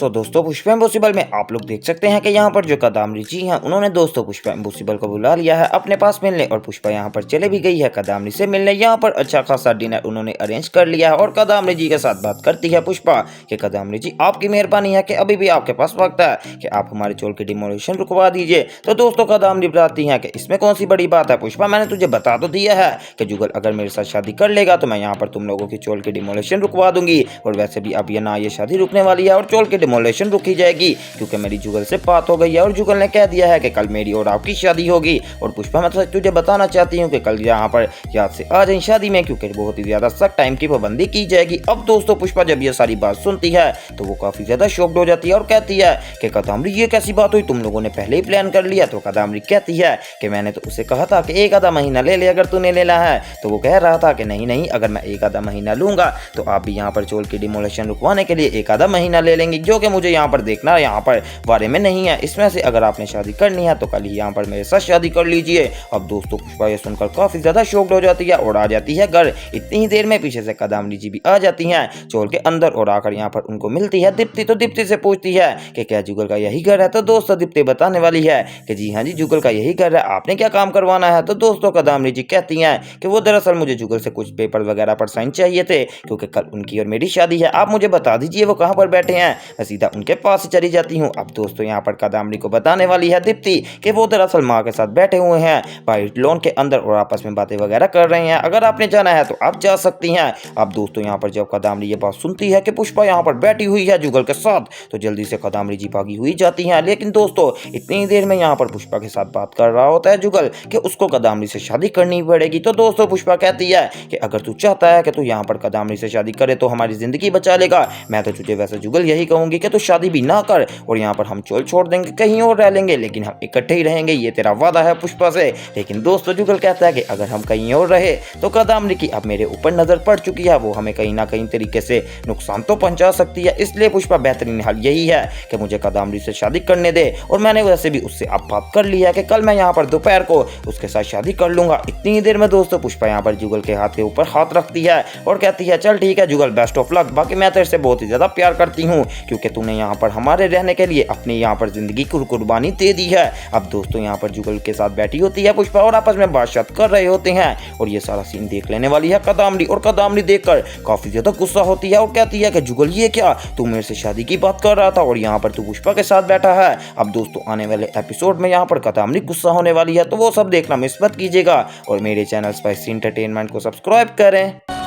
सो दोस्तों पुष्पा इम्पॉसिबल में आप लोग देख सकते हैं कि यहाँ पर जो कादम्बरी जी हैं उन्होंने दोस्तों पुष्पा इम्पॉसिबल को बुला लिया है अपने पास मिलने और पुष्पा यहाँ पर चले भी गई है कादम्बरी से मिलने। यहाँ पर अच्छा खासा डिनर उन्होंने अरेंज कर लिया है और कादम्बरी जी के साथ बात करती है पुष्पा कि कादम्बरी जी आपकी मेहरबानी है कि अभी भी आपके पास वक्त है कि आप हमारे चोल की डिमोलिशन रुकवा दीजिए। तो दोस्तों कादम्बरी बताती है कि इसमें कौन सी बड़ी बात है पुष्पा, मैंने तुझे बता तो दिया है कि जुगल अगर मेरे साथ शादी कर लेगा तो मैं यहाँ पर तुम लोगों की चोल की डिमोलिशन रुकवा दूंगी। और वैसे भी अब ये शादी रुकने वाली है और चोल की डिमोलिशन रुकी जाएगी क्योंकि मेरी जुगल से बात हो गई है और जुगल ने कह दिया है कि कल मेरी और आपकी शादी होगी। और पुष्पा मैं तो तुझे बताना चाहती हूँ कि कल यहाँ पर याद से आ जाए शादी में क्योंकि बहुत ही ज्यादा सख्त टाइम की पाबंदी की जाएगी। अब दोस्तों पुष्पा जब ये सारी बात सुनती है तो वो काफी ज्यादा शॉक्ड हो जाती है और कहती है कि कादम्बरी ये कैसी बात हुई, तुम लोगों ने पहले ही प्लान कर लिया। तो कादम्बरी कहती है कि मैंने तो उसे कहा था कि एक आधा महीना ले ले अगर तूने लेना है। तो वो कह रहा था कि नहीं नहीं, अगर मैं एक आधा महीना लूंगा तो आप भी यहाँ पर चोल की डिमोलिशन रुकवाने के लिए एक आधा महीना ले लेंगे, जो कि मुझे यहाँ पर देखना यहाँ पर बारे में नहीं है। इसमें से अगर आपने शादी करनी है तो कल ही यहाँ पर मेरे साथ शादी कर लीजिए। अब दोस्तों पुष्पा ये सुनकर काफी ज्यादा शॉक्ड हो जाती है और आ जाती है घर। इतनी ही देर में पीछे से कादम्बरी जी भी आ जाती हैं चोल के अंदर और आकर यहाँ पर उनको मिलती है दीप्ति। तो दीप्ति से पूछती है कि क्या जुगल का यही घर है। तो दोस्तों दीप्ति बताने वाली है कि जी हाँ जी जुगल का यही घर है, आपने क्या काम करवाना है। तो दोस्तों कादम्बरी जी कहती हैं कि वो दरअसल मुझे जुगल से कुछ पेपर वगैरह पर साइन चाहिए थे क्योंकि कल उनकी और मेरी शादी है। आप मुझे बता दीजिए वो कहाँ पर बैठे हैं, मैं सीधा उनके पास ही चली जाती हूँ। अब दोस्तों यहाँ पर कादम्बरी को बताने वाली है दीप्ति कि वो दरअसल माँ के साथ बैठे हुए हैं वाइट लॉन के अंदर और आपस में बातें वगैरह कर रहे हैं, अगर आपने जाना है तो आप जा सकती हैं। अब दोस्तों यहाँ पर जब कादम्बरी ये बात सुनती है कि पुष्पा यहाँ पर बैठी हुई है जुगल के साथ तो जल्दी से कादम्बरी जी भागी हुई जाती हैं। लेकिन दोस्तों इतनी देर में यहाँ पर पुष्पा के साथ बात कर रहा होता है जुगल कि उसको कादम्बरी से शादी करनी पड़ेगी। तो दोस्तों पुष्पा कहती है कि अगर तू चाहता है कि तू यहाँ पर कादम्बरी से शादी करे तो हमारी जिंदगी बचा लेगा, मैं तो तुझे वैसे जुगल यही कहूंगी कि तू शादी भी ना कर और यहाँ पर हम चोल छोड़ देंगे, कहीं और रह लेंगे लेकिन हम इकट्ठे ही रहेंगे, ये तेरा वादा है पुष्पा से। लेकिन दोस्तों जुगल कहता है कि अगर हम कहीं और रहे तो कादम्बरी की अब मेरे ऊपर नजर पड़ चुकी है, वो हमें कहीं ना कहीं तरीके से नुकसान तो पहुंचा सकती है। इसलिए पुष्पा बेहतरीन हल यही है कि मुझे कादम्बरी से शादी करने दे। और मैंने वैसे भी उससे अब बात कर ली है कि कल मैं यहाँ पर दोपहर को उसके साथ शादी कर लूंगा। इतनी देर में दोस्तों पुष्पा यहाँ पर जुगल के हाथ के ऊपर हाथ रखती है और कहती है चल ठीक है जुगल, बेस्ट ऑफ लक, बाकी मैं तेरे से बहुत ही ज्यादा प्यार करती हूँ क्योंकि तूने यहाँ पर हमारे रहने के लिए अपनी यहाँ पर जिंदगी की कुर्बानी दे दी है। अब दोस्तों यहाँ पर जुगल के साथ बैठी होती है पुष्पा और आपस में बातचीत कर रहे होते हैं और ये सारा सीन देख लेने वाली है कादम्बरी। और कादम्बरी देखकर काफी ज्यादा गुस्सा होती है और कहती है कि जुगल ये क्या, तू मेरे से शादी की बात कर रहा था और यहाँ पर तू पुष्पा के साथ बैठा है। अब दोस्तों आने वाले एपिसोड में यहाँ पर कादम्बरी गुस्सा होने वाली है तो वो सब देखना मिस मत कीजिएगा और मेरे चैनल स्पाइसी एंटरटेनमेंट को सब्सक्राइब करें।